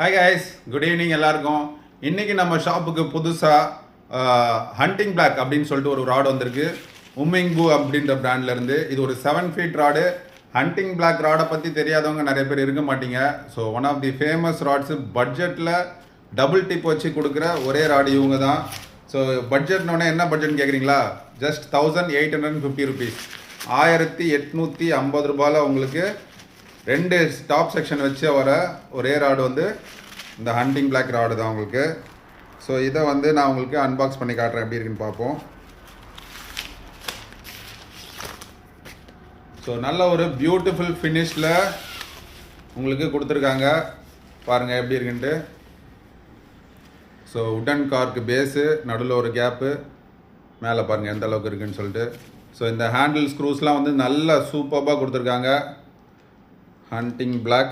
Hi guys, good evening எல்லாருக்கும். இன்றைக்கி நம்ம ஷாப்புக்கு புதுசாக ஹண்டிங் பிளாக் அப்படின்னு சொல்லிட்டு ஒரு ராடு வந்திருக்கு. உம்மிங்பூ அப்படின்ற பிராண்ட்லேருந்து. இது ஒரு 7 feet ராடு. ஹண்டிங் பிளாக் ராடை பற்றி தெரியாதவங்க நிறைய பேர் இருக்க மாட்டீங்க. So one of the famous rods, பட்ஜெட்டில் டபுள் டிப் வச்சு கொடுக்குற ஒரே ராடு இவங்க தான். ஸோ பட்ஜெட்னோடனே என்ன பட்ஜெட்னு கேட்குறீங்களா? ஜஸ்ட் 1850 rupees, 1850 ரூபாயில் உங்களுக்கு 2 டாப் செக்ஷன் வச்சு வர ஒரே ராடு வந்து இந்த ஹண்டிங் பிளாக் ராடு தான் உங்களுக்கு. ஸோ இதை வந்து நான் உங்களுக்கு அன்பாக்ஸ் பண்ணி காட்டுறேன், எப்படி இருக்குன்னு பார்ப்போம். ஸோ நல்ல ஒரு பியூட்டிஃபுல் ஃபினிஷில் உங்களுக்கு கொடுத்துருக்காங்க, பாருங்கள் எப்படி இருக்குன்ட்டு. ஸோ உட்டன் கார்க்கு பேஸு, நடுவில் ஒரு கேப்பு, மேலே பாருங்கள் எந்த அளவுக்கு இருக்குன்னு சொல்லிட்டு. ஸோ இந்த ஹேண்டில் ஸ்க்ரூஸ்லாம் வந்து நல்ல சூப்பராக கொடுத்துருக்காங்க. Hunting black.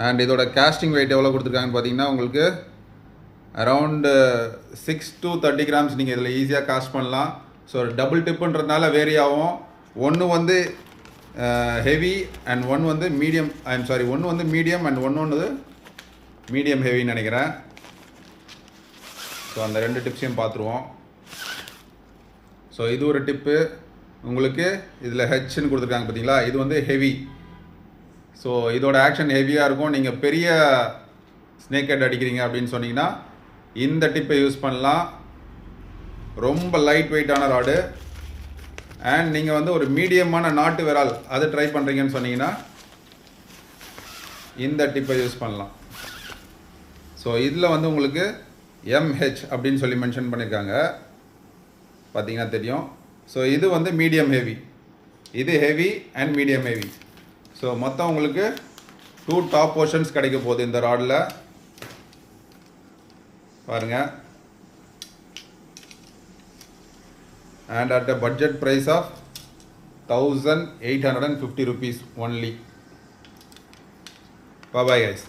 அண்ட் இதோட கேஸ்டிங் வெயிட் எவ்வளோ கொடுத்துருக்காங்கன்னு பார்த்தீங்கன்னா உங்களுக்கு அரவுண்டு 6 to 30 grams நீங்கள் இதில் ஈஸியாக காஸ்ட் பண்ணலாம். ஸோ டபுள் டிப்புன்றதுனால வேரி ஆகும். ஒன்று வந்து ஹெவி அண்ட் ஒன்று வந்து மீடியம், ஒன்று வந்து மீடியம் அண்ட் ஒன்று மீடியம் ஹெவின்னு நினைக்கிறேன். ஸோ அந்த 2 டிப்ஸையும் பார்த்துருவோம். ஸோ இது ஒரு டிப்பு உங்களுக்கு. இதில் ஹெச்ன்னு கொடுத்துருக்காங்க பார்த்தீங்களா, இது வந்து ஹெவி. ஸோ இதோட ஆக்ஷன் ஹெவியாக இருக்கும். நீங்கள் பெரிய ஸ்னேக் ஹெட் அடிக்கிறீங்க அப்படின்னு சொன்னீங்கன்னா இந்த டிப்பை யூஸ் பண்ணலாம். ரொம்ப லைட் வெயிட்டான ராடு. அண்ட் நீங்கள் வந்து ஒரு மீடியமான நாட்டு விரால் அது ட்ரை பண்ணுறீங்கன்னு சொன்னீங்கன்னா இந்த டிப்பை யூஸ் பண்ணலாம். ஸோ இதில் வந்து உங்களுக்கு MH அப்படின்னு சொல்லி மென்ஷன் பண்ணியிருக்காங்க, பார்த்தீங்கன்னா தெரியும். ஸோ இது வந்து மீடியம் ஹெவி, இது heavy and medium heavy. So மொத்தம் உங்களுக்கு 2 டாப் போர்ஷன்ஸ் கிடைக்க போகுது இந்த ராடில், பாருங்கள். And at a budget price of 1850 rupees only. Bye bye guys.